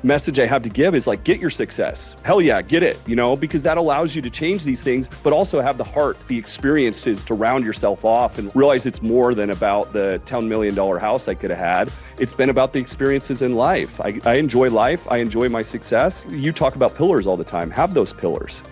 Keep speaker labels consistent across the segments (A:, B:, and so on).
A: message I have to give is like, get your success. Hell yeah, get it, because that allows you to change these things, but also have the heart, the experiences to round yourself off and realize it's more than about the $10 million house I could have had. It's been about the experiences in life. I enjoy life. I enjoy my success. You talk about pillars all the time. Have those pillars.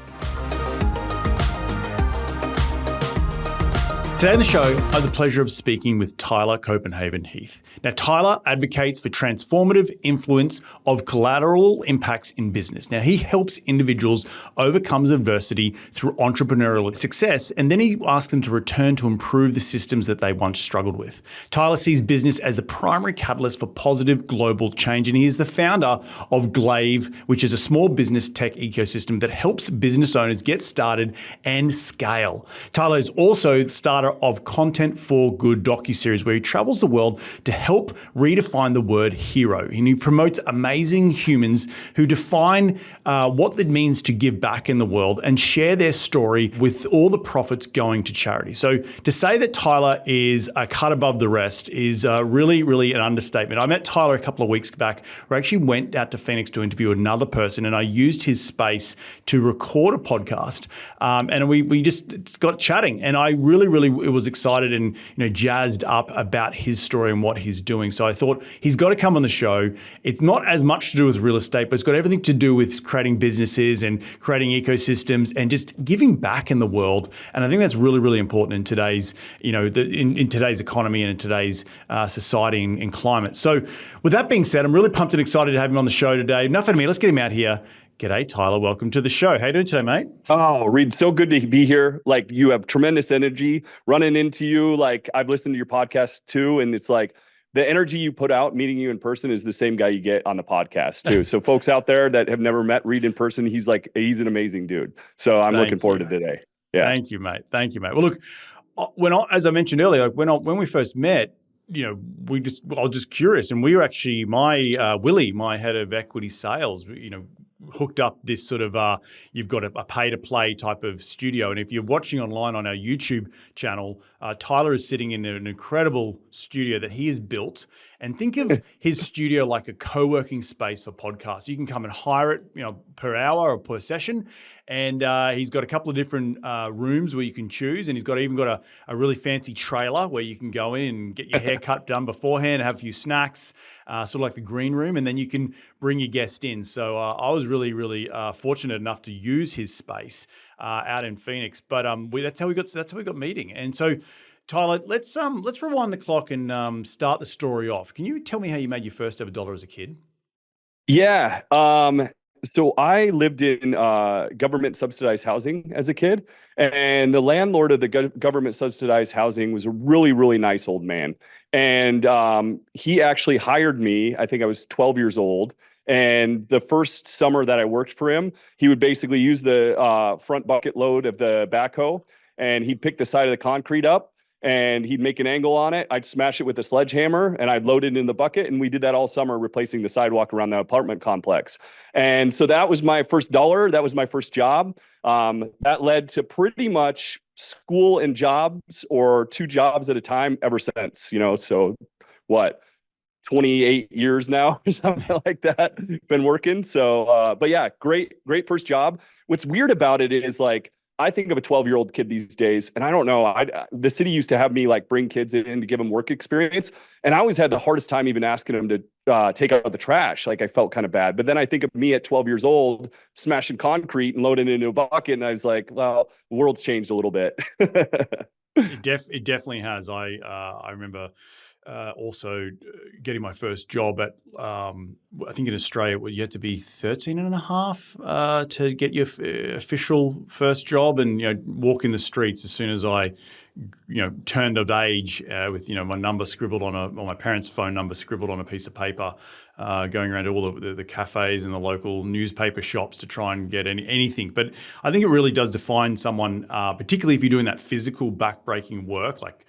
B: Today on the show, I have the pleasure of speaking with Tyler Copenhaver-Heath. Now, Tyler advocates for transformative influence of collateral impacts in business. Now, he helps individuals overcome adversity through entrepreneurial success, and then he asks them to return to improve the systems that they once struggled with. Tyler sees business as the primary catalyst for positive global change, and he is the founder of Glaive, which is a small business tech ecosystem that helps business owners get started and scale. Tyler is also the starter of Content for Good docu-series, where he travels the world to help redefine the word hero. And he promotes amazing humans who define what it means to give back in the world and share their story with all the profits going to charity. So to say that Tyler is a cut above the rest is really, really an understatement. I met Tyler a couple of weeks back, where I actually went out to Phoenix to interview another person, and I used his space to record a podcast. And we just got chatting, and I really was excited and jazzed up about his story and what he's doing. So I thought he's got to come on the show. It's not as much to do with real estate, but it's got everything to do with creating businesses and creating ecosystems and just giving back in the world. And I think that's really important in today's in today's economy and in today's society and climate. So with that being said, I'm really pumped and excited to have him on the show today. Enough of me. Let's get him out here. G'day, Tyler. Welcome to the show. How you doing today, mate?
A: Oh, Reed, so good to be here. Like, you have tremendous energy. Running into you, like, I've listened to your podcast too, and it's like the energy you put out, meeting you in person, is the same guy you get on the podcast too. So folks out there that have never met Reed in person, he's an amazing dude. So I'm looking forward to today. Yeah.
B: Thank you, mate. Well, look, as I mentioned earlier, when we first met, I was just curious, and we were actually Willie, my head of equity sales, hooked up this sort of you've got a pay-to-play type of studio. And if you're watching online on our YouTube channel, Tyler is sitting in an incredible studio that he has built. And think of his studio like a co-working space for podcasts. You can come and hire it, per hour or per session. And he's got a couple of different rooms where you can choose. And he's even got a really fancy trailer where you can go in and get your hair cut done beforehand, have a few snacks, sort of like the green room. And then you can bring your guest in. So I was really fortunate enough to use his space out in Phoenix. But that's how we got meeting. And so, Tyler, let's rewind the clock and start the story off. Can you tell me how you made your first ever dollar as a kid?
A: Yeah. So I lived in government subsidized housing as a kid, and the landlord of the government subsidized housing was a really nice old man. And he actually hired me. I think I was 12 years old. And the first summer that I worked for him, he would basically use the front bucket load of the backhoe, and he'd pick the side of the concrete up, and he'd make an angle on it. I'd smash it with a sledgehammer, and I'd load it in the bucket. And we did that all summer, replacing the sidewalk around the apartment complex. And so that was my first dollar. That was my first job. That led to pretty much school and jobs, or 2 jobs at a time ever since, so what, 28 years now or something like that, been working. So, but yeah, great first job. What's weird about it is, like, I think of a 12-year-old kid these days, and I don't know, the city used to have me like bring kids in to give them work experience. And I always had the hardest time even asking them to take out the trash. Like, I felt kind of bad. But then I think of me at 12 years old, smashing concrete and loading it into a bucket. And I was like, well, the world's changed a little bit.
B: It definitely has. I remember also getting my first job at, I think in Australia, you had to be 13 and a half to get your official first job, and walk in the streets as soon as I turned of age with my number scribbled on my parents' phone number scribbled on a piece of paper, going around to all the cafes and the local newspaper shops to try and get anything. But I think it really does define someone, particularly if you're doing that physical back-breaking work, like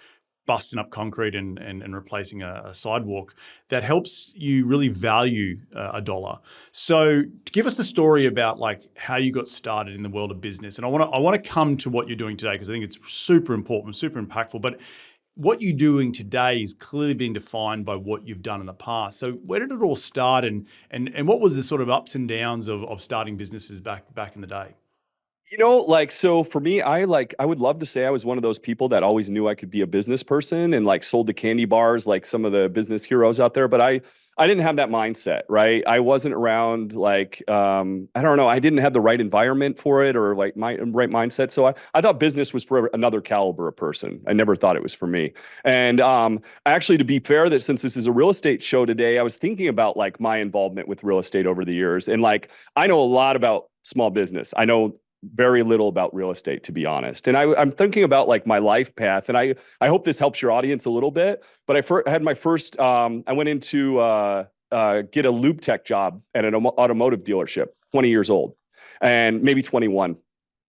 B: busting up concrete and replacing a sidewalk, that helps you really value a dollar. So give us the story about like how you got started in the world of business. And I want to come to what you're doing today, because I think it's super important, super impactful. But what you're doing today is clearly being defined by what you've done in the past. So where did it all start, and what was the sort of ups and downs of starting businesses back in the day?
A: So for me, I would love to say I was one of those people that always knew I could be a business person and like sold the candy bars like some of the business heroes out there, but I didn't have that mindset, right? I wasn't around like I don't know, I didn't have the right environment for it or like my right mindset. So I thought business was for another caliber of person. I never thought it was for me. And actually, to be fair, that since this is a real estate show today, I was thinking about like my involvement with real estate over the years. And like I know a lot about small business. I know very little about real estate, to be honest. And I'm thinking about like my life path, and I hope this helps your audience a little bit. But I had my first. I went into get a lube tech job at an automotive dealership, 20 years old, and maybe 21.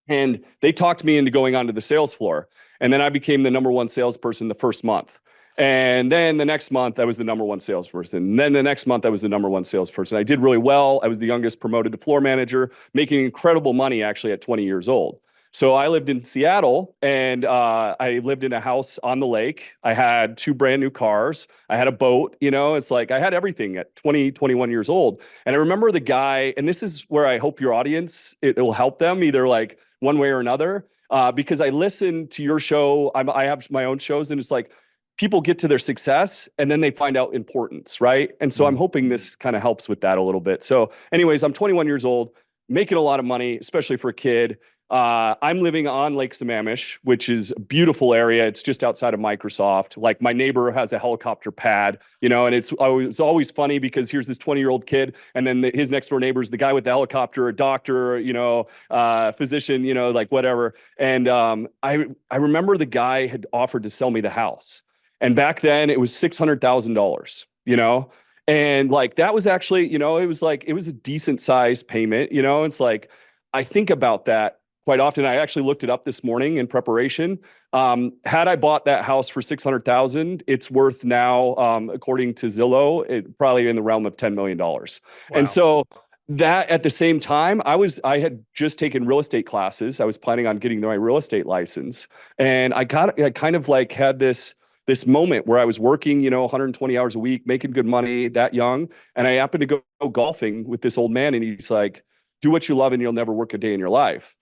A: And they talked me into going onto the sales floor, and then I became the number one salesperson the first month. And then the next month, I was the number one salesperson. And then the next month, I was the number one salesperson. I did really well. I was the youngest promoted to floor manager, making incredible money actually at 20 years old. So I lived in Seattle, and I lived in a house on the lake. I had two brand new cars. I had a boat, it's like I had everything at 20, 21 years old. And I remember the guy, and this is where I hope your audience, it will help them either like one way or another, because I listen to your show. I have my own shows, and it's like, people get to their success and then they find out importance, right? And so I'm hoping this kind of helps with that a little bit. So anyways, I'm 21 years old, making a lot of money, especially for a kid. I'm living on Lake Sammamish, which is a beautiful area. It's just outside of Microsoft. Like my neighbor has a helicopter pad, and it's always funny because here's this 20-year-old kid, and then his next door neighbor is the guy with the helicopter, a doctor, physician, like whatever. And I remember the guy had offered to sell me the house. And back then it was $600,000, and like, that was actually, it was a decent sized payment, it's like, I think about that quite often. I actually looked it up this morning in preparation. Had I bought that house for 600,000, it's worth now, according to Zillow, probably in the realm of $10 million. Wow. And so that at the same time, I had just taken real estate classes. I was planning on getting my real estate license. And I kind of like had this moment where I was working, 120 hours a week, making good money that young. And I happened to go golfing with this old man, and he's like, do what you love and you'll never work a day in your life.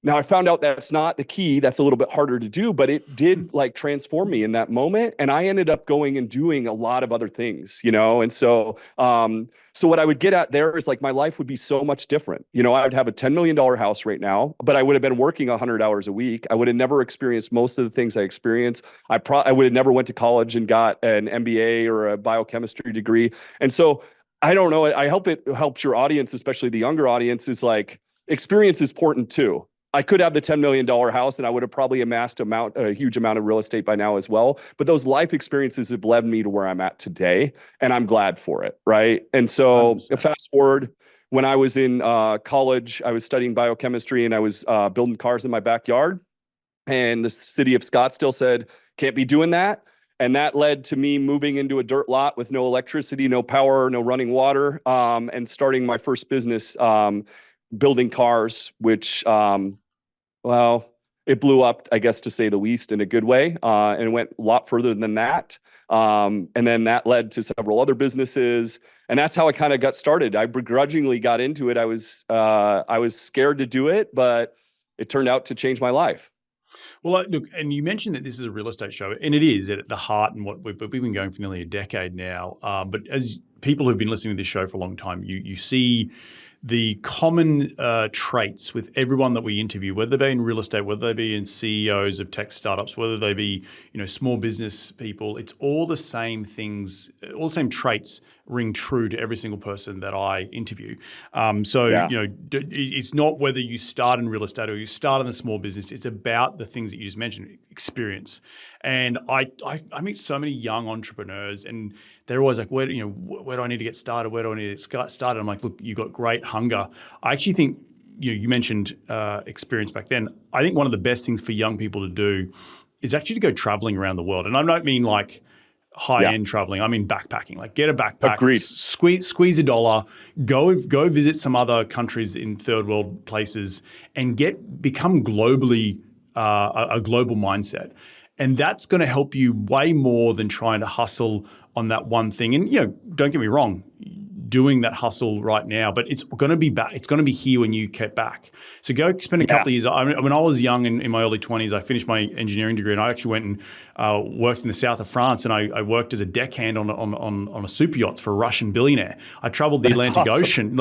A: Now I found out that's not the key. That's a little bit harder to do, but it did like transform me in that moment. And I ended up going and doing a lot of other things, And so, so what I would get at there is like, my life would be so much different. I would have a $10 million house right now, but I would have been working 100 hours a week. I would have never experienced most of the things I experienced. I would have never went to college and got an MBA or a biochemistry degree. And so I don't know. I hope it helps your audience, especially the younger audience, is like, experience is important too. I could have the $10 million house and I would have probably amassed a huge amount of real estate by now as well. But those life experiences have led me to where I'm at today, and I'm glad for it, right? And so 100%. Fast forward, when I was in college, I was studying biochemistry, and I was building cars in my backyard. And the city of Scottsdale said, can't be doing that. And that led to me moving into a dirt lot with no electricity, no power, no running water, and starting my first business, building cars, which well, it blew up, I guess, to say the least, in a good way, and it went a lot further than that. And then that led to several other businesses, and that's how I kind of got started. I begrudgingly got into it. I was scared to do it, but it turned out to change my life.
B: Well, look, and you mentioned that this is a real estate show, and it is at the heart, and what we've been going for nearly a decade now. But as people who've been listening to this show for a long time, you see the common traits with everyone that we interview, whether they be in real estate, whether they be in CEOs of tech startups, whether they be small business people, it's all the same things, all the same traits ring true to every single person that I interview. It's not whether you start in real estate or you start in a small business. It's about the things that you just mentioned, experience. And I meet so many young entrepreneurs, and they're always like, where do I need to get started? Where do I need to get started? I'm like, look, you've got great hunger. I actually think, you mentioned experience back then. I think one of the best things for young people to do is actually to go traveling around the world. And I don't mean like high-end traveling. I mean backpacking. Like, get a backpack, squeeze $1, go visit some other countries in third world places, and become globally a global mindset. And that's going to help you way more than trying to hustle on that one thing. And, don't get me wrong, doing that hustle right now, but it's going to be back. It's going to be here when you get back. So go spend a couple of years. When I was young in my early 20s, I finished my engineering degree and I actually went and worked in the south of France, and I worked as a deckhand on a super yacht for a Russian billionaire. I traveled the Atlantic Ocean.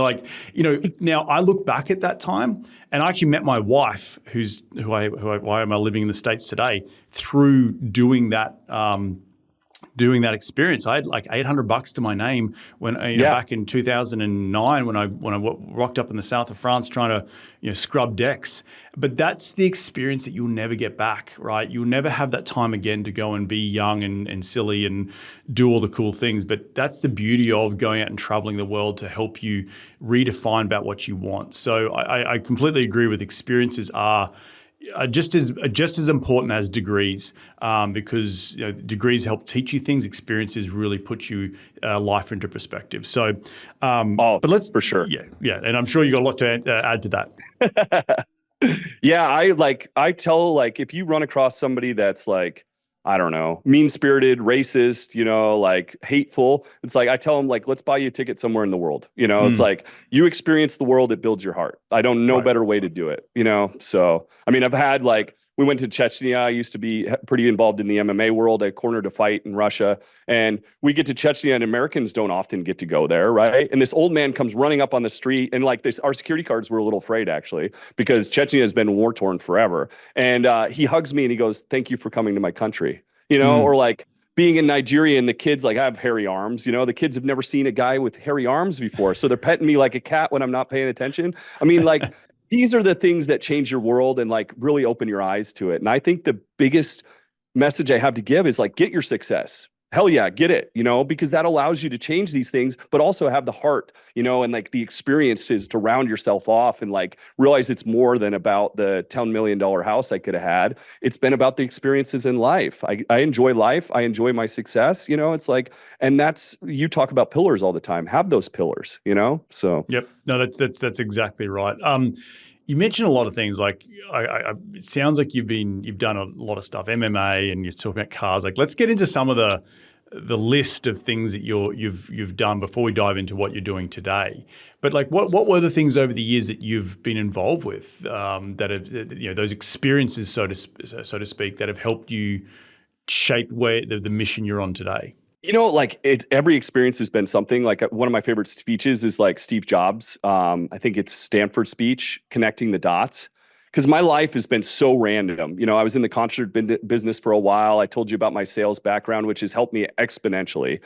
B: Now I look back at that time, and I actually met my wife, why am I living in the States today, through doing that experience. I had like $800 to my name when back in 2009 when I rocked up in the south of France trying to scrub decks. But that's the experience that you'll never get back, right? You'll never have that time again to go and be young and silly and do all the cool things. But that's the beauty of going out and traveling the world to help you redefine about what you want. So I completely agree with experiences are just as important as degrees, because degrees help teach you things. Experiences really put you life into perspective. So, but let's
A: for sure,
B: yeah, and I'm sure you got a lot to add to that.
A: Yeah, I tell, like, if you run across somebody that's like, I don't know, mean-spirited, racist, like hateful, it's like I tell them, like, let's buy you a ticket somewhere in the world. It's like you experience the world, it builds your heart. I don't know better way to do it. So I mean, I've had, like, we went to Chechnya. I used to be pretty involved in the MMA world. I cornered a fight in Russia, and we get to Chechnya, and Americans don't often get to go there, right? And this old man comes running up on the street, and like this, our security guards were a little afraid actually, because Chechnya has been war torn forever. And he hugs me and he goes, "Thank you for coming to my country." Or like being in Nigeria, and the kids, like, I have hairy arms. The kids have never seen a guy with hairy arms before, so they're petting me like a cat when I'm not paying attention. I mean, like. These are the things that change your world and like really open your eyes to it. And I think the biggest message I have to give is like, get your success. Hell yeah, get it, because that allows you to change these things, but also have the heart, and like the experiences to round yourself off and like realize it's more than about the $10 million house I could have had. It's been about the experiences in life. I enjoy life. I enjoy my success. It's like, and that's, you talk about pillars all the time. Have those pillars, so.
B: Yep. No, that's exactly right. You mentioned a lot of things. Like, it sounds like you've done a lot of stuff, MMA, and you're talking about cars. Like, let's get into some of the list of things that you've done before we dive into what you're doing today. But like, what were the things over the years that you've been involved with that have those experiences, so to speak, that have helped you shape where the mission you're on today?
A: Like every experience has been something. Like one of my favorite speeches is like Steve Jobs. I think it's Stanford speech, connecting the dots. Because my life has been so random. I was in the concert business for a while. I told you about my sales background, which has helped me exponentially.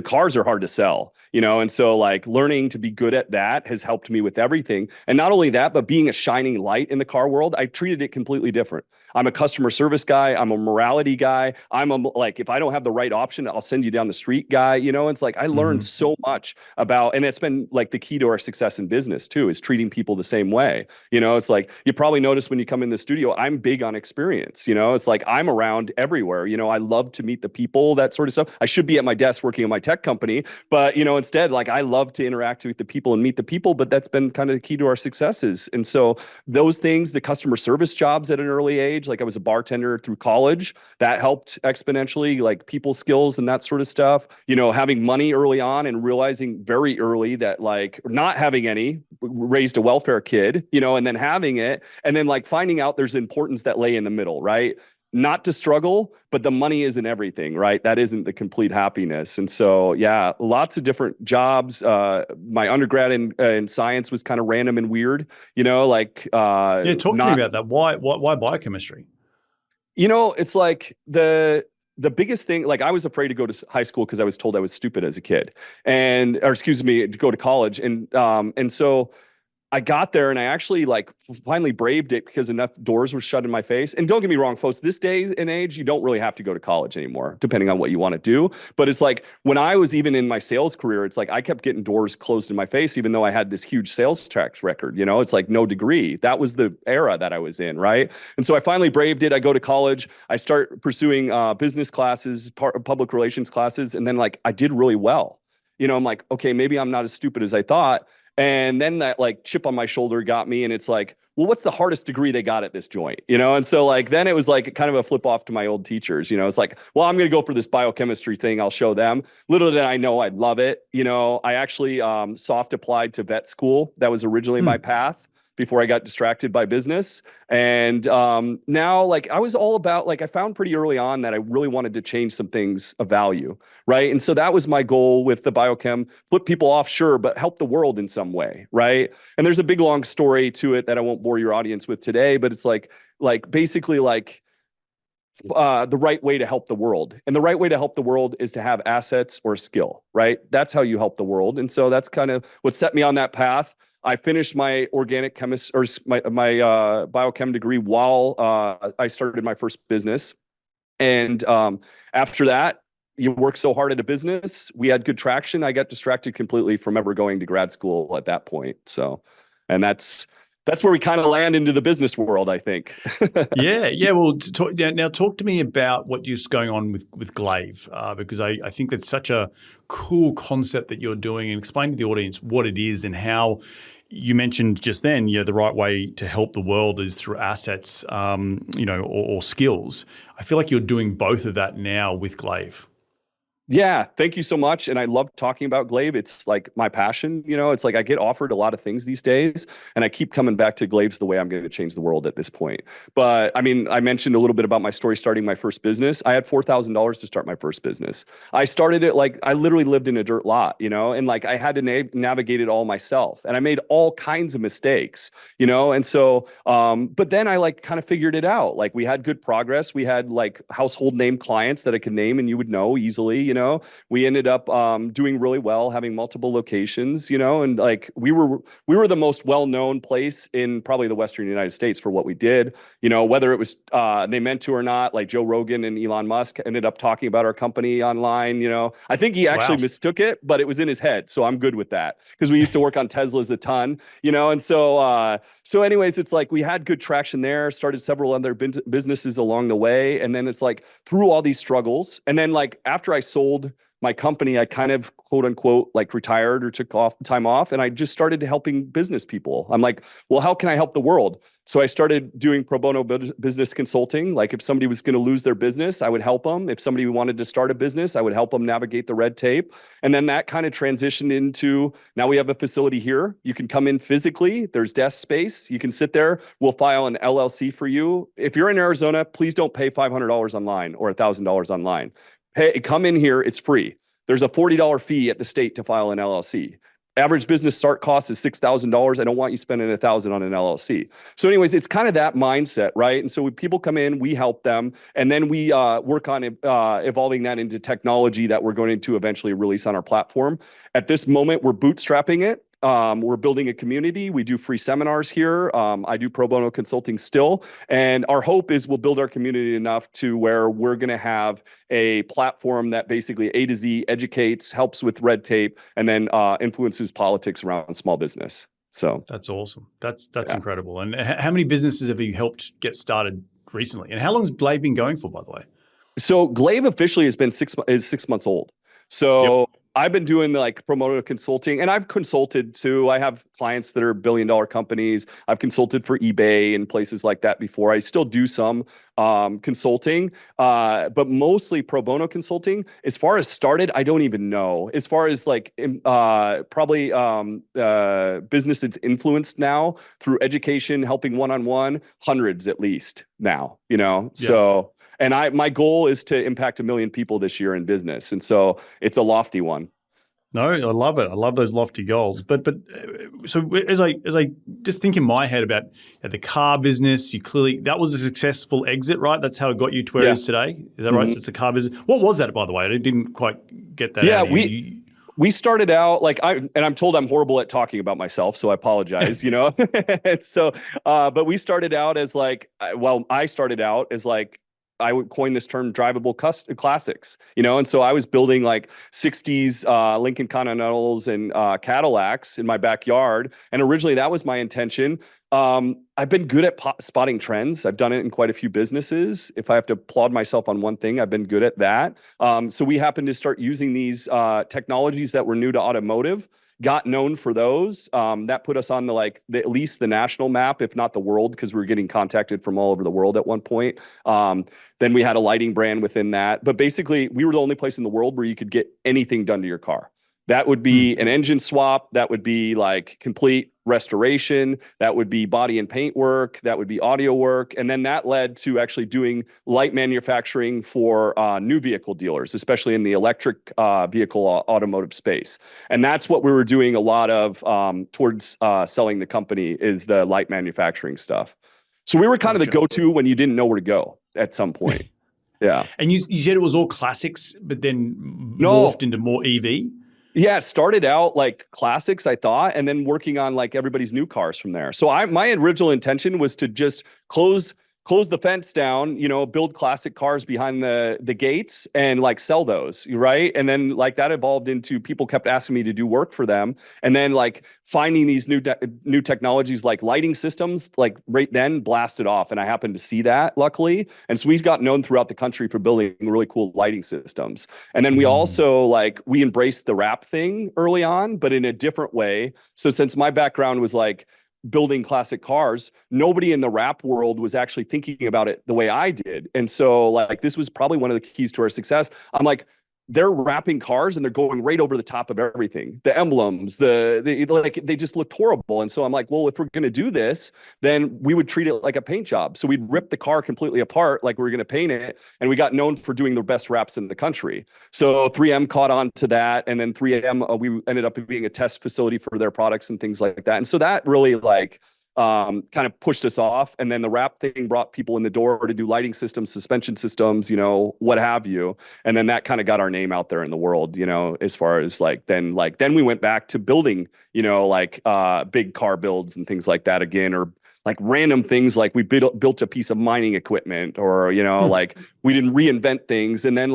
A: Cars are hard to sell, and so like learning to be good at that has helped me with everything. And not only that, but being a shining light in the car world, I treated it completely different. I'm a customer service guy. I'm a morality guy. Like, if I don't have the right option, I'll send you down the street guy. It's like I learned so much about, and it's been like the key to our success in business too, is treating people the same way. It's like you probably notice when you come in the studio, I'm big on experience. It's like I'm around everywhere. I love to meet the people, that sort of stuff. I should be at my desk working on my tech company, but instead, like, I love to interact with the people and meet the people. But that's been kind of the key to our successes. And so those things, the customer service jobs at an early age, like I was a bartender through college, that helped exponentially, like people skills and that sort of stuff. Having money early on and realizing very early that, like, not having any, raised a welfare kid, and then having it, and then like finding out there's importance that lay in the middle, right? Not to struggle, but the money isn't everything, right? That isn't the complete happiness. And so, yeah, lots of different jobs. My undergrad in science was kind of random and weird, like.
B: Talk to me about that. Why biochemistry?
A: It's like the biggest thing, like, I was afraid to go to high school because I was told I was stupid as a kid, to go to college. And so I got there and I actually like finally braved it because enough doors were shut in my face. And don't get me wrong, folks, this day and age, you don't really have to go to college anymore, depending on what you want to do. But it's like when I was even in my sales career, it's like I kept getting doors closed in my face, even though I had this huge sales track record. It's like no degree. That was the era that I was in, right? And so I finally braved it. I go to college. I start pursuing business classes, public relations classes. And then like I did really well. I'm like, okay, maybe I'm not as stupid as I thought. And then that like chip on my shoulder got me, and it's like, well, what's the hardest degree they got at this joint? And so like then it was like kind of a flip off to my old teachers. It's like, well, I'm going to go for this biochemistry thing. I'll show them. Little did I know I'd love it. I actually soft applied to vet school. That was originally my path before I got distracted by business. And now, like, I was all about, like, I found pretty early on that I really wanted to change some things of value, right? And so that was my goal with the biochem: flip people off, sure, but help the world in some way, right? And there's a big long story to it that I won't bore your audience with today, but it's like basically like the right way to help the world. And the right way to help the world is to have assets or skill, right? That's how you help the world. And so that's kind of what set me on that path. I finished my organic chemist or my biochem degree while I started my first business. And after that, you work so hard at a business. We had good traction. I got distracted completely from ever going to grad school at that point. So, and that's where we kind of land into the business world, I think.
B: Yeah. Well, now talk to me about what is going on with Glaive, because I think that's such a cool concept that you're doing, and explain to the audience what it is and how you mentioned just then, the right way to help the world is through assets, or skills. I feel like you're doing both of that now with Glaive.
A: Yeah, thank you so much. And I love talking about Glaive. It's like my passion. It's like I get offered a lot of things these days, and I keep coming back to Glaive's the way I'm going to change the world at this point. But I mean, I mentioned a little bit about my story starting my first business. I had $4,000 to start my first business. I started it like I literally lived in a dirt lot, and like I had to navigate it all myself. And I made all kinds of mistakes, and so, but then I like kind of figured it out. Like we had good progress. We had like household name clients that I could name and you would know easily, we ended up doing really well, having multiple locations, and like we were the most well-known place in probably the Western United States for what we did, whether it was they meant to or not. Like Joe Rogan and Elon Musk ended up talking about our company online. I think he actually mistook it, but it was in his head, so I'm good with that because we used to work on Teslas a ton, and so anyways, it's like we had good traction there, started several other businesses along the way, and then it's like through all these struggles, and then like after I sold my company, I kind of quote unquote like retired or took time off, and I just started helping business people. I'm like, well, how can I help the world? So I started doing pro bono business consulting. Like if somebody was going to lose their business, I would help them. If somebody wanted to start a business, I would help them navigate the red tape. And then that kind of transitioned into, now we have a facility here. You can come in physically. There's desk space. You can sit there. We'll file an LLC for you. If you're in Arizona, please don't pay $500 online or $1,000 online. Come in here. It's free. There's a $40 fee at the state to file an LLC. Average business start cost is $6,000. I don't want you spending $1,000 on an LLC. So anyways, it's kind of that mindset, right? And so when people come in, we help them, and then we work on evolving that into technology that we're going to eventually release on our platform. At this moment, we're bootstrapping it. We're building a community. We do free seminars here. I do pro bono consulting still. And our hope is we'll build our community enough to where we're going to have a platform that basically A to Z educates, helps with red tape, and then influences politics around small business. So
B: that's awesome. That's incredible. And how many businesses have you helped get started recently? And how long has Glaive been going for, by the way?
A: So Glaive officially has been 6 months old. So I've been doing like pro bono consulting, and I've consulted too. I have clients that are billion-dollar companies. I've consulted for eBay and places like that before. I still do some consulting, but mostly pro bono consulting. As far as started, I don't even know. As far as like probably business that's influenced now through education, helping one-on-one, hundreds at least now, so. And my goal is to impact 1 million people this year in business. And so it's a lofty one.
B: No, I love it. I love those lofty goals. But so as I just think in my head about the car business, that was a successful exit, right? That's how it got you to where it is today. Is that right? So it's a car business. What was that, by the way? I didn't quite get that.
A: Yeah, we started out like I'm told I'm horrible at talking about myself, so I apologize, And so, but we started out as like, I started out as like, I would coin this term drivable classics, and so I was building like 60s Lincoln Continentals and Cadillacs in my backyard. And originally that was my intention. I've been good at spotting trends. I've done it in quite a few businesses. If I have to applaud myself on one thing, I've been good at that. So we happened to start using these technologies that were new to automotive. got known for those. That put us on at least the national map, if not the world, because we were getting contacted from all over the world at one point. Then we had a lighting brand within that. But basically, we were the only place in the world where you could get anything done to your car. That would be an engine swap. That would be like complete restoration. That would be body and paint work. That would be audio work. And then that led to actually doing light manufacturing for new vehicle dealers, especially in the electric vehicle automotive space. And that's what we were doing a lot of towards selling the company, is the light manufacturing stuff. So we were kind of the go-to when you didn't know where to go at some point. Yeah.
B: And you said it was all classics, but then morphed into more EV?
A: Yeah, it started out like classics, I thought, and then working on like everybody's new cars from there. So my original intention was to just close the fence down, build classic cars behind the gates and like sell those, right? And then like that evolved into people kept asking me to do work for them, and then like finding these new technologies like lighting systems, like right then blasted off, and I happened to see that luckily, and so we've got known throughout the country for building really cool lighting systems. And then we also we embraced the wrap thing early on, but in a different way. So since my background was like building classic cars, nobody in the wrap world was actually thinking about it the way I did. And so like this was probably one of the keys to our success. I'm like, they're wrapping cars and they're going right over the top of everything. The emblems, they just looked horrible. And so I'm like, well, if we're going to do this, then we would treat it like a paint job. So we'd rip the car completely apart like we were going to paint it. And we got known for doing the best wraps in the country. So 3M caught on to that. And then 3M, we ended up being a test facility for their products and things like that. And so that really kind of pushed us off. And then the wrap thing brought people in the door to do lighting systems, suspension systems, what have you. And then that kind of got our name out there in the world, as far as then we went back to building, big car builds and things like that again, or like random things like we built a piece of mining equipment, or, like we didn't reinvent things. And then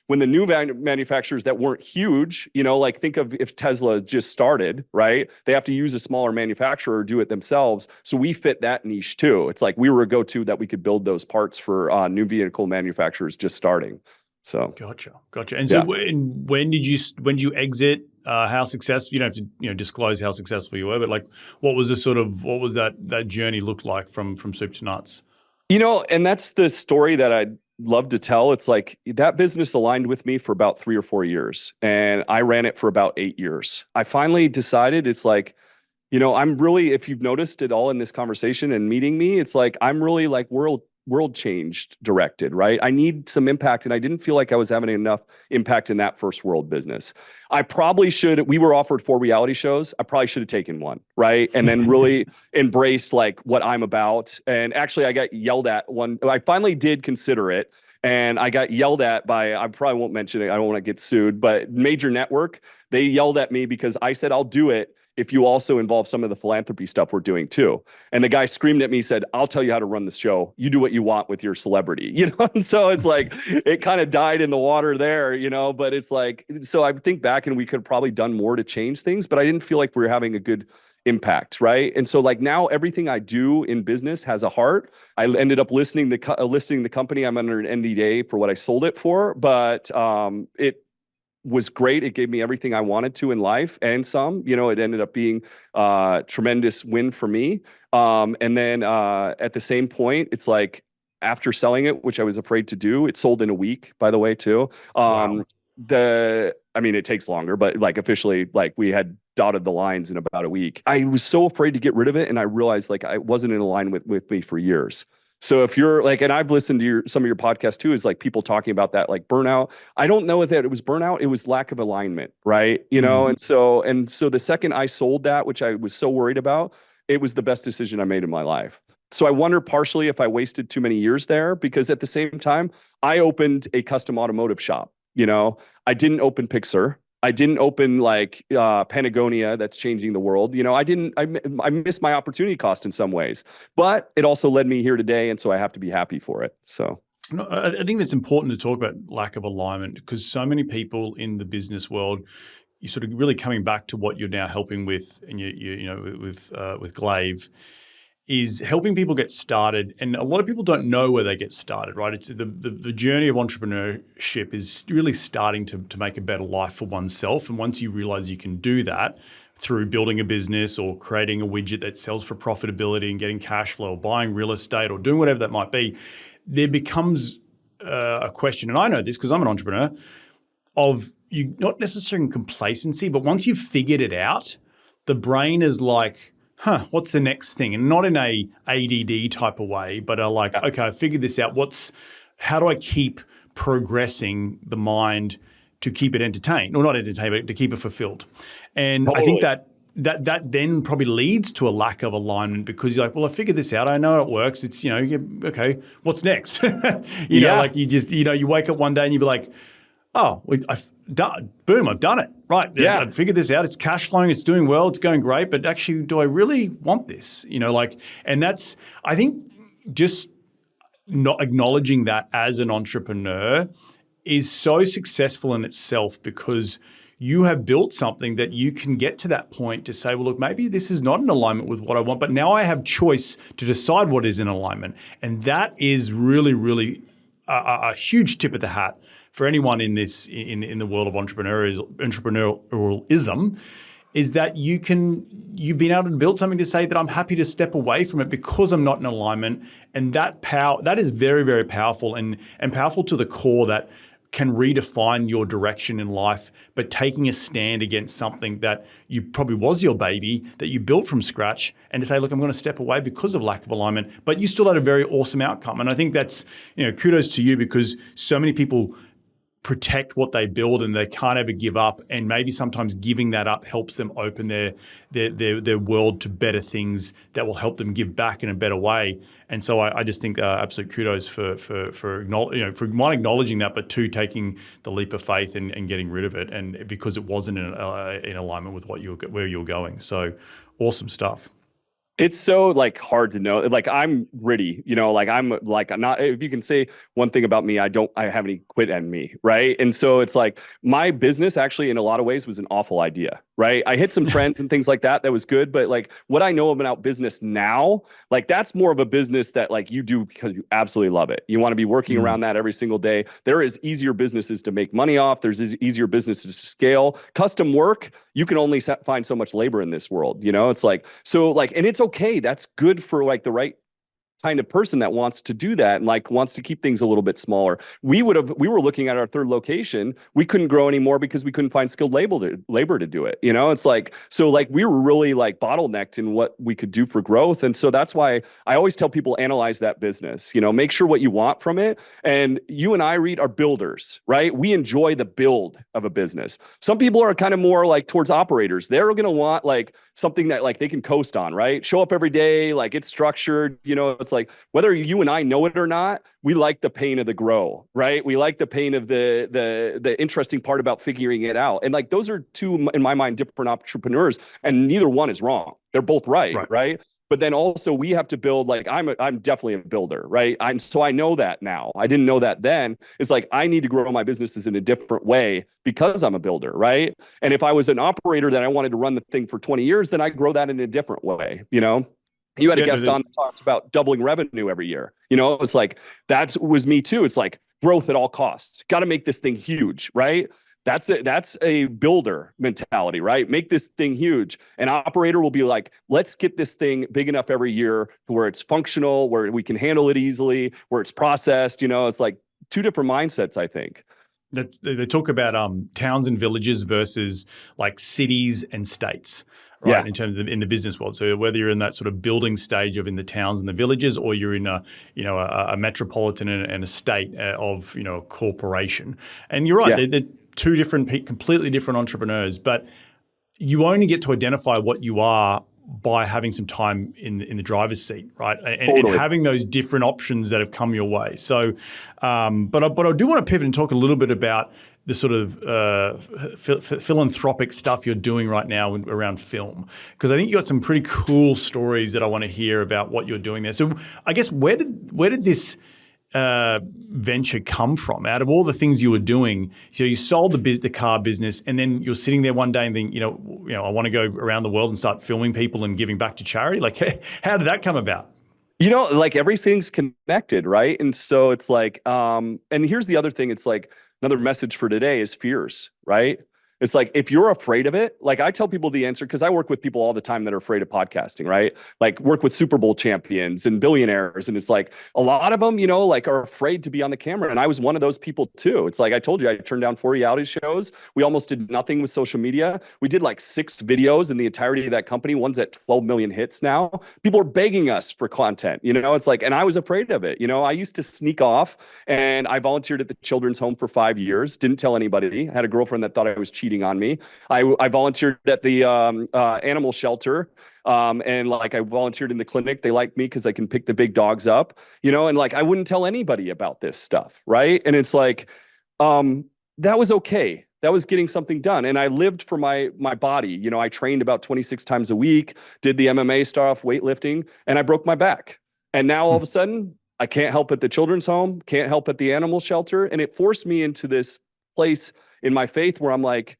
A: when the new manufacturers that weren't huge, think of if Tesla just started, right? They have to use a smaller manufacturer or do it themselves. So we fit that niche too. It's like we were a go-to that we could build those parts for new vehicle manufacturers just starting. So
B: gotcha. And so when did you exit? How successful? You don't have to disclose how successful you were, but what was that journey look like from soup to nuts?
A: And that's the story that I'd love to tell. It's like that business aligned with me for about 3 or 4 years, and I ran it for about 8 years. I finally decided it's like, I'm really, if you've noticed it all in this conversation and meeting me, it's like I'm really like world changed directed, right? I need some impact, and I didn't feel like I was having enough impact in that first world business. I probably should. We were offered 4 reality shows. I probably should have taken one, right? And then really embraced what I'm about. And actually, I got yelled at one. I finally did consider it, and I got yelled at by, I probably won't mention it, I don't want to get sued, but major network. They yelled at me because I said I'll do it if you also involve some of the philanthropy stuff we're doing too. And the guy screamed at me, said, I'll tell you how to run the show. You do what you want with your celebrity, And so it's like, it kind of died in the water there, but it's like, so I think back and we could have probably done more to change things, but I didn't feel like we were having a good impact, right? And so now everything I do in business has a heart. I ended up listing the company. I'm under an NDA for what I sold it for, but it was great. It gave me everything I wanted to in life and some. It ended up being a tremendous win for me. And then at the same point, it's like after selling it, which I was afraid to do, it sold in a week, by the way, too.
B: Wow.
A: It takes longer, but officially, we had dotted the lines in about a week. I was so afraid to get rid of it, and I realized I wasn't in alignment with me for years. So if you're and I've listened to some of your podcasts too, is people talking about that, burnout. I don't know if that it was burnout. It was lack of alignment, right? And so the second I sold that, which I was so worried about, it was the best decision I made in my life. So I wonder partially if I wasted too many years there, because at the same time, I opened a custom automotive shop. I didn't open Pixar. I didn't open Patagonia that's changing the world. I missed my opportunity cost in some ways, but it also led me here today. And so I have to be happy for it. So
B: I think that's important to talk about lack of alignment, because so many people in the business world, you're sort of really coming back to what you're now helping with, and with Glaive, is helping people get started. And a lot of people don't know where they get started, right? It's the journey of entrepreneurship is really starting to make a better life for oneself. And once you realize you can do that, through building a business or creating a widget that sells for profitability and getting cash flow or buying real estate or doing whatever that might be, there becomes a question, and I know this because I'm an entrepreneur, of you not necessarily complacency, but once you've figured it out, the brain is like, what's the next thing? And not in a ADD type of way, but are like, okay, I figured this out. How do I keep progressing the mind to keep it entertained, or not entertained, but to keep it fulfilled? And I think that then probably leads to a lack of alignment, because you're like, well, I figured this out. I know it works. It's, okay, what's next? Like you wake up one day and you be like, oh, I've done it. Right. Yeah. I figured this out. It's cash flowing. It's doing well. It's going great. But actually, do I really want this? And that's, I think, just not acknowledging that as an entrepreneur is so successful in itself, because you have built something that you can get to that point to say, well, look, maybe this is not in alignment with what I want, but now I have choice to decide what is in alignment. And that is really, really a huge tip of the hat for anyone in the world of entrepreneurialism, is that you've been able to build something to say that I'm happy to step away from it because I'm not in alignment. And that is very, very powerful and powerful to the core, that can redefine your direction in life, but taking a stand against something that you probably was your baby, that you built from scratch, and to say, look, I'm going to step away because of lack of alignment, but you still had a very awesome outcome. And I think that's, kudos to you, because so many people protect what they build and they can't ever give up, and maybe sometimes giving that up helps them open their world to better things that will help them give back in a better way. And so I just think absolute kudos for one, acknowledging that, but two, taking the leap of faith and getting rid of it, and because it wasn't in alignment with where you were going. So awesome stuff.
A: It's so hard to know. I'm gritty, I'm not, if you can say one thing about me, I have any quit in me. Right. And so it's my business actually in a lot of ways was an awful idea. Right. I hit some trends and things like that. That was good. But what I know about business now, that's more of a business that you do because you absolutely love it. You want to be working around that every single day. There is easier businesses to make money off. There's easier businesses to scale. Custom work, you can only find so much labor in this world. It's and it's okay. That's good for the right kind of person that wants to do that and wants to keep things a little bit smaller. We were looking at our third location. We couldn't grow anymore because we couldn't find skilled labor to do it. We were really bottlenecked in what we could do for growth. And so that's why I always tell people, analyze that business, make sure what you want from it. And you and I, Reed, are builders, right? We enjoy the build of a business. Some people are kind of more towards operators. They're going to want something that they can coast on, right? Show up every day, it's structured, it's whether you and I know it or not, we like the pain of the grow, right? We like the pain of the interesting part about figuring it out. And those are two, in my mind, different entrepreneurs, and neither one is wrong. They're both right? But then also we have to build, I'm definitely a builder, right? So I know that now. I didn't know that then. It's I need to grow my businesses in a different way because I'm a builder, right? And if I was an operator that I wanted to run the thing for 20 years, then I grow that in a different way, You had a guest on that talks about doubling revenue every year. It's that was me too. It's growth at all costs. Got to make this thing huge, right? That's a builder mentality, right? Make this thing huge. An operator will be let's get this thing big enough every year to where it's functional, where we can handle it easily, where it's processed. It's two different mindsets, I think.
B: They talk about towns and villages versus cities and states. Right, yeah. In terms of in the business world. So whether you're in that sort of building stage of in the towns and the villages, or you're in a metropolitan and a state of a corporation. And you're right, they're two completely different entrepreneurs, but you only get to identify what you are by having some time in the driver's seat, right? And having those different options that have come your way. So, but I do want to pivot and talk a little bit about the sort of philanthropic stuff you're doing right now around film, because I think you got some pretty cool stories that I want to hear about what you're doing there. So I guess where did this venture come from? Out of all the things you were doing, you sold the car business, and then you're sitting there one day and think, I want to go around the world and start filming people and giving back to charity. How did that come about?
A: Everything's connected, right? And so it's and here's the other thing. It's another message for today is fears, right? It's like, if you're afraid of it, like I tell people the answer, because I work with people all the time that are afraid of podcasting, right? Like work with Super Bowl champions and billionaires. And it's like a lot of them, like are afraid to be on the camera. And I was one of those people too. It's like, I told you, I turned down 4 reality shows. We almost did nothing with social media. We did like 6 videos in the entirety of that company. One's at 12 million hits now. People are begging us for content, it's like, and I was afraid of it. I used to sneak off, and I volunteered at the children's home for 5 years. Didn't tell anybody. I had a girlfriend that thought I was cheating on me. I volunteered at the animal shelter. And like I volunteered in the clinic. They like me because I can pick the big dogs up, and like I wouldn't tell anybody about this stuff. Right. And it's like, that was okay. That was getting something done. And I lived for my body. I trained about 26 times a week, did the MMA stuff, weightlifting, and I broke my back. And now all of a sudden, I can't help at the children's home, can't help at the animal shelter. And it forced me into this place in my faith where I'm like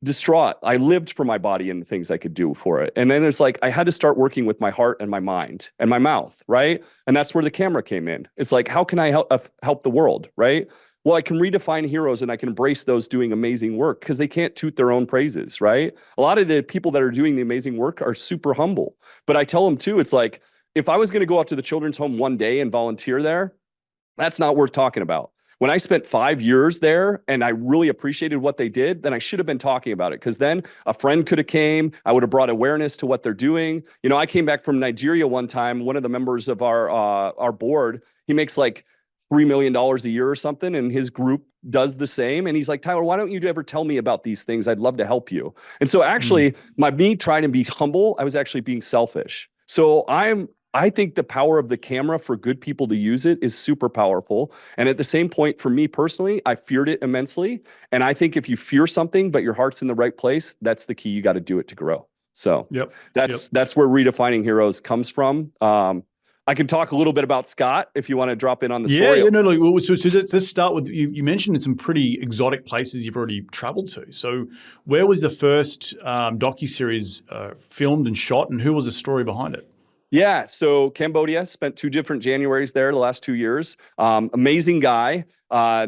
A: distraught. I lived for my body and the things I could do for it. And then it's like, I had to start working with my heart and my mind and my mouth. Right. And that's where the camera came in. It's like, how can I help the world? Right. Well, I can redefine heroes and I can embrace those doing amazing work because they can't toot their own praises. Right. A lot of the people that are doing the amazing work are super humble, but I tell them too, it's like, if I was going to go out to the children's home one day and volunteer there, that's not worth talking about. When I spent 5 years there and I really appreciated what they did, then I should have been talking about it, because then a friend could have came. I would have brought awareness to what they're doing. I came back from Nigeria one time. One of the members of our board, he makes like $3 million a year or something, and his group does the same. And he's like, Tyler, why don't you ever tell me about these things? I'd love to help you. And so actually, me trying to be humble, I was actually being selfish. So I think the power of the camera for good people to use it is super powerful. And at the same point, for me personally, I feared it immensely. And I think if you fear something, but your heart's in the right place, that's the key. You got to do it to grow. So that's where redefining heroes comes from. I can talk a little bit about Scott if you want to drop in on the story.
B: Yeah, no. So let's start with, you mentioned some pretty exotic places you've already traveled to. So where was the first docu-series filmed and shot, and who was the story behind it?
A: Yeah, so Cambodia, spent 2 different Januaries there the last 2 years. Amazing guy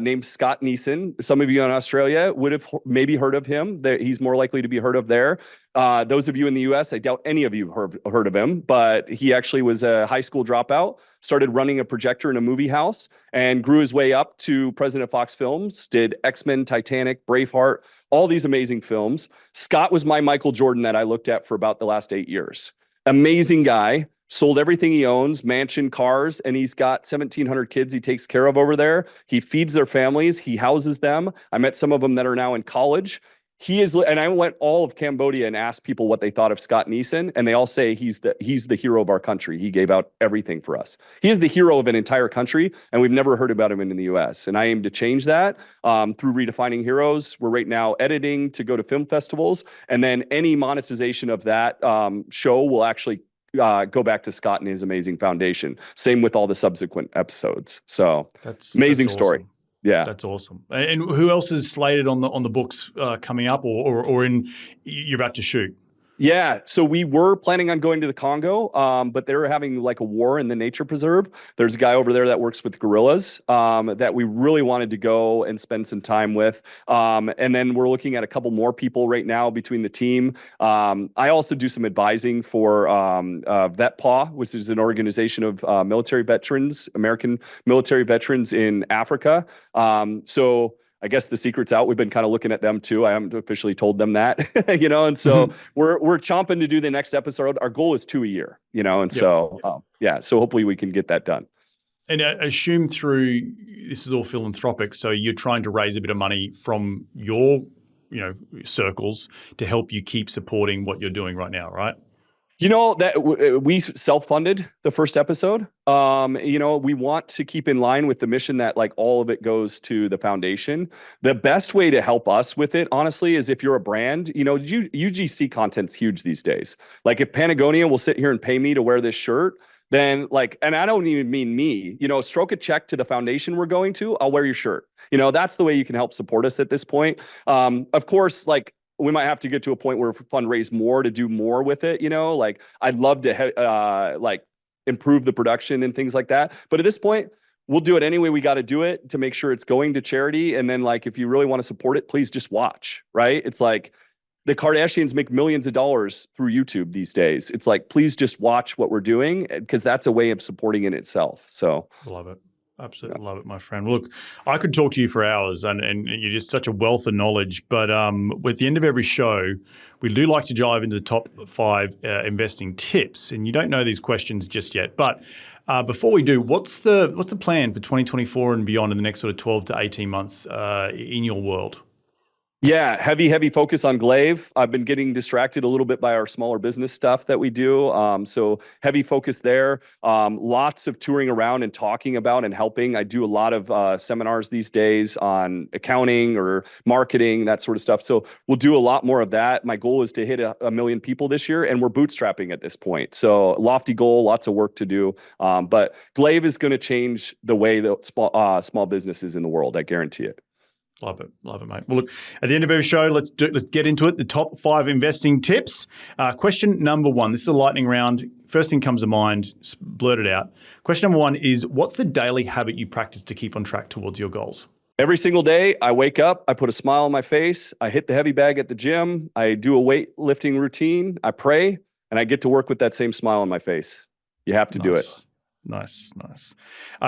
A: named Scott Neeson. Some of you in Australia would have maybe heard of him. He's more likely to be heard of there. Those of you in the US, I doubt any of you heard of him, but he actually was a high school dropout, started running a projector in a movie house, and grew his way up to president of Fox Films, did X-Men, Titanic, Braveheart, all these amazing films. Scott was my Michael Jordan that I looked at for about the last 8 years. Amazing guy. Sold everything he owns, mansion, cars, and he's got 1,700 kids he takes care of over there. He feeds their families. He houses them. I met some of them that are now in college. And I went all of Cambodia and asked people what they thought of Scott Neeson, and they all say he's the hero of our country. He gave out everything for us. He is the hero of an entire country, and we've never heard about him in the US. And I aim to change that through redefining heroes. We're right now editing to go to film festivals, and then any monetization of that show will actually go back to Scott and his amazing foundation. Same with all the subsequent episodes. So that's amazing story.
B: Awesome.
A: Yeah,
B: that's awesome. And who else is slated on the books coming up, or in you're about to shoot?
A: Yeah, so we were planning on going to the Congo, but they were having like a war in the nature preserve. There's a guy over there that works with gorillas that we really wanted to go and spend some time with. And then we're looking at a couple more people right now between the team. I also do some advising for VetPaw, which is an organization of military veterans, American military veterans in Africa. So I guess the secret's out. We've been kind of looking at them too. I haven't officially told them that, and so we're chomping to do the next episode. Our goal is 2 a year, so hopefully we can get that done.
B: And I assume through, this is all philanthropic, so you're trying to raise a bit of money from your, circles to help you keep supporting what you're doing right now, right?
A: That we self-funded the first episode. We want to keep in line with the mission that like all of it goes to the foundation. The best way to help us with it, honestly, is if you're a brand, UGC content's huge these days. Like if Patagonia will sit here and pay me to wear this shirt, then and I don't even mean me, stroke a check to the foundation we're going to, I'll wear your shirt. That's the way you can help support us at this point. Of course, we might have to get to a point where we fundraise more to do more with it. I'd love to improve the production and things like that. But at this point, we'll do it any way we got to do it to make sure it's going to charity. And then like, if you really want to support it, please just watch, right? It's like the Kardashians make millions of dollars through YouTube these days. It's like, please just watch what we're doing, because that's a way of supporting in itself. So
B: love it. Absolutely love it, my friend. Look, I could talk to you for hours, and you're just such a wealth of knowledge. But at the end of every show, we do like to dive into the top 5 investing tips. And you don't know these questions just yet. But before we do, what's the plan for 2024 and beyond in the next sort of 12 to 18 months in your world?
A: Yeah, heavy focus on Glaive. I've been getting distracted a little bit by our smaller business stuff that we do. So heavy focus there. Lots of touring around and talking about and helping. I do a lot of seminars these days on accounting or marketing, that sort of stuff. So we'll do a lot more of that. My goal is to hit a million people this year, and we're bootstrapping at this point. So lofty goal, lots of work to do. But Glaive is going to change the way that small businesses in the world. I guarantee it.
B: Love it, mate. Well, look, at the end of every show, let's get into it. The top 5 investing tips. Question number 1. This is a lightning round. First thing comes to mind, blurt it out. Question number 1 is, what's the daily habit you practice to keep on track towards your goals?
A: Every single day, I wake up, I put a smile on my face, I hit the heavy bag at the gym, I do a weightlifting routine, I pray, and I get to work with that same smile on my face. You have to do it.
B: Nice.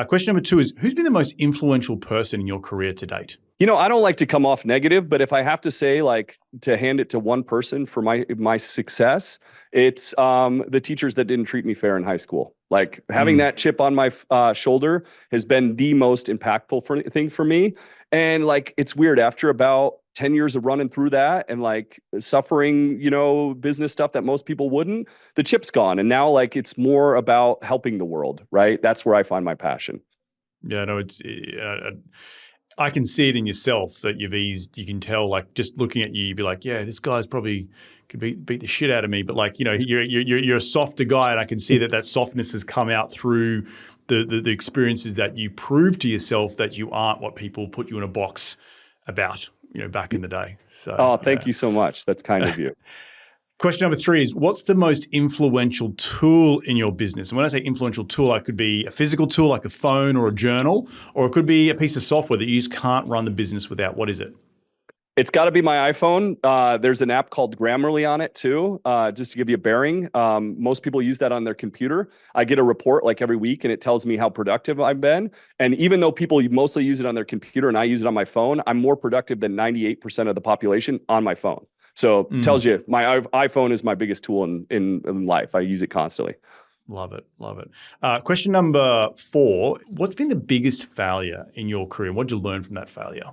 B: Question number 2 is, who's been the most influential person in your career to date?
A: I don't like to come off negative, but if I have to say, like, to hand it to one person for my success, it's the teachers that didn't treat me fair in high school. Like, having that chip on my shoulder has been the most impactful thing for me. And like, it's weird, after about 10 years of running through that and like suffering, business stuff that most people wouldn't, the chip's gone. And now like, it's more about helping the world, right? That's where I find my passion.
B: Yeah, no, it's... I can see it in yourself that you've eased. You can tell, like, just looking at you, you'd be like, yeah, this guy's probably could beat the shit out of me. But like, you're a softer guy, and I can see that softness has come out through the experiences that you prove to yourself that you aren't what people put you in a box about, back in the day. So,
A: thank you so much. That's kind of you.
B: Question number 3 is, what's the most influential tool in your business? And when I say influential tool, it could be a physical tool like a phone or a journal, or it could be a piece of software that you just can't run the business without. What is it?
A: It's got to be my iPhone. There's an app called Grammarly on it too, just to give you a bearing. Most people use that on their computer. I get a report like every week, and it tells me how productive I've been. And even though people mostly use it on their computer and I use it on my phone, I'm more productive than 98% of the population on my phone. So it tells you my iPhone is my biggest tool in life. I use it constantly.
B: Love it. Question number 4, what's been the biggest failure in your career? What did you learn from that failure?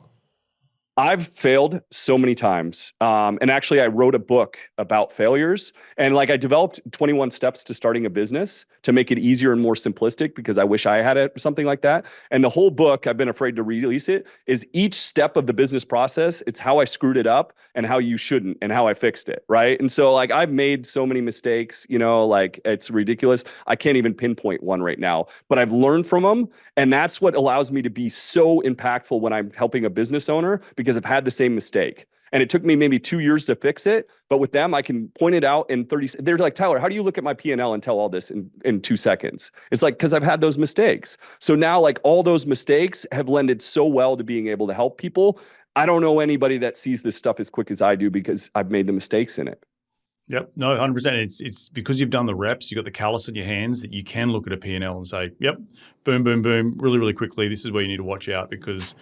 A: I've failed so many times. And actually, I wrote a book about failures. And like, I developed 21 steps to starting a business to make it easier and more simplistic, because I wish I had something like that. And the whole book, I've been afraid to release it, is each step of the business process. It's how I screwed it up and how you shouldn't and how I fixed it. Right. And so like, I've made so many mistakes, like, it's ridiculous. I can't even pinpoint one right now, but I've learned from them. And that's what allows me to be so impactful when I'm helping a business owner, because I've had the same mistake. And it took me maybe 2 years to fix it. But with them, I can point it out in 30. They're like, Tyler, how do you look at my P&L and tell all this in 2 seconds? It's like, because I've had those mistakes. So now, like, all those mistakes have lended so well to being able to help people. I don't know anybody that sees this stuff as quick as I do, because I've made the mistakes in it.
B: Yep. No, 100%. It's because you've done the reps, you've got the callus in your hands, that you can look at a P&L and say, yep, boom, boom, boom, really, really quickly, this is where you need to watch out, because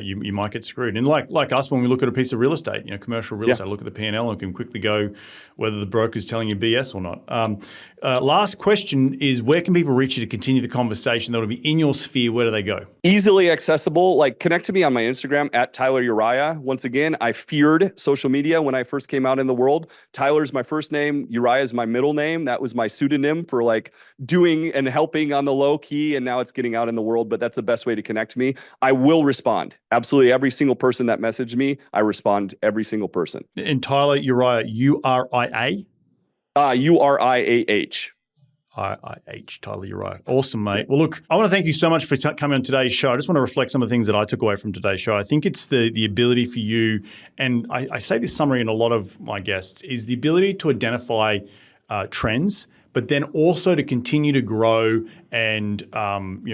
B: you might get screwed. And like us, when we look at a piece of real estate, commercial real estate, look at the P&L and can quickly go whether the broker's telling you BS or not. Last question is, where can people reach you to continue the conversation that will be in your sphere? Where do they go? Easily
A: accessible. Like, connect to me on my Instagram at Tyler Uriah. Once again, I feared social media when I first came out in the world. Tyler's my first name. Uriah is my middle name. That was my pseudonym for like doing and helping on the low key. And now it's getting out in the world, but that's the best way to connect to me. I will respond. Absolutely. Every single person that messaged me, I respond, every single person.
B: And Tyler Uriah, U-R-I-A?
A: U-R-I-A-H.
B: I-I-H, Tyler Uriah. Awesome, mate. Well, look, I want to thank you so much for coming on today's show. I just want to reflect some of the things that I took away from today's show. I think it's the ability for you, and I say this summary in a lot of my guests, is the ability to identify trends, but then also to continue to grow and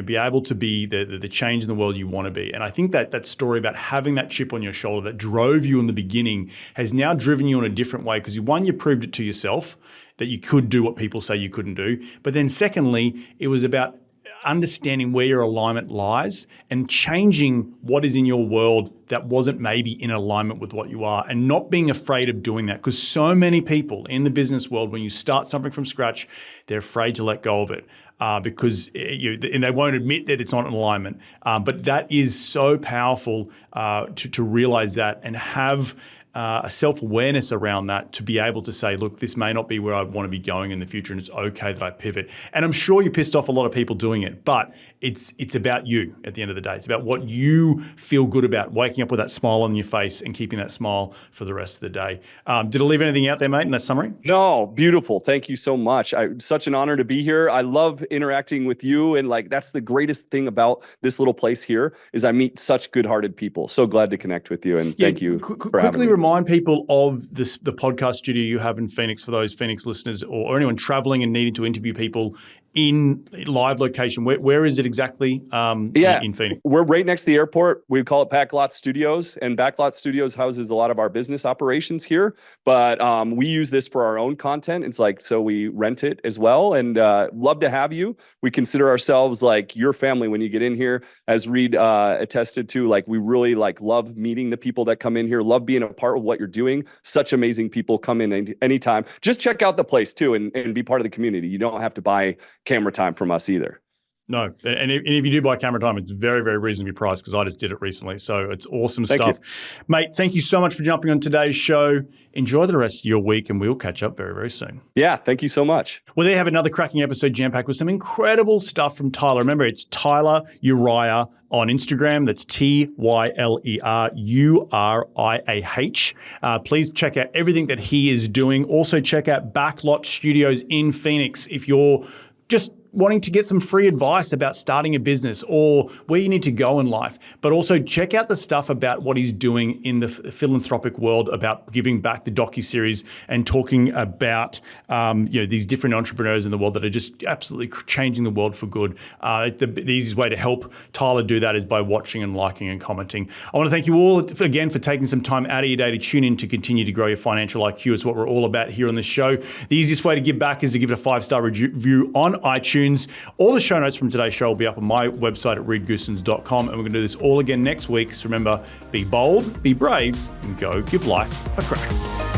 B: be able to be the change in the world you want to be. And I think that story about having that chip on your shoulder that drove you in the beginning has now driven you in a different way because you proved it to yourself that you could do what people say you couldn't do. But then secondly, it was about understanding where your alignment lies and changing what is in your world that wasn't maybe in alignment with what you are and not being afraid of doing that. Because so many people in the business world, when you start something from scratch, they're afraid to let go of it. And they won't admit that it's not in alignment. But that is so powerful to realize that and have a self-awareness around that to be able to say, look, this may not be where I want to be going in the future and it's okay that I pivot. And I'm sure you pissed off a lot of people doing it, but it's about you at the end of the day. It's about what you feel good about, waking up with that smile on your face and keeping that smile for the rest of the day. Did I leave anything out there, mate, in that summary?
A: No, beautiful. Thank you so much. Such an honor to be here. I love interacting with you. And that's the greatest thing about this little place here is I meet such good-hearted people. So glad to connect with you. And thank you for having me.
B: Remind people of the podcast studio you have in Phoenix for those Phoenix listeners or anyone traveling and needing to interview people in live location. Where is it exactly in Phoenix?
A: We're right next to the airport. We call it Backlot Studios, and Backlot Studios houses a lot of our business operations here. But we use this for our own content. It's so we rent it as well, and love to have you. We consider ourselves like your family when you get in here. As Reed attested to, we really love meeting the people that come in here, love being a part of what you're doing. Such amazing people come in anytime. Just check out the place too and be part of the community. You don't have to buy camera time from us either.
B: No, and if you do buy camera time, it's very, very reasonably priced because I just did it recently. So it's awesome stuff. Mate, thank you so much for jumping on today's show. Enjoy the rest of your week and we'll catch up very, very soon.
A: Yeah, thank you so much.
B: Well, there you have another cracking episode jam-packed with some incredible stuff from Tyler. Remember, it's Tyler Uriah on Instagram. That's TYLERURIAH. Please check out everything that he is doing. Also check out Backlot Studios in Phoenix if you're just wanting to get some free advice about starting a business or where you need to go in life. But also check out the stuff about what he's doing in the philanthropic world about giving back, the docu-series, and talking about these different entrepreneurs in the world that are just absolutely changing the world for good. The easiest way to help Tyler do that is by watching and liking and commenting. I want to thank you all again for taking some time out of your day to tune in to continue to grow your financial IQ. It's what we're all about here on this show. The easiest way to give back is to give it a 5-star review on iTunes. All the show notes from today's show will be up on my website at reedgoossens.com, and we're going to do this all again next week. So remember, be bold, be brave, and go give life a crack.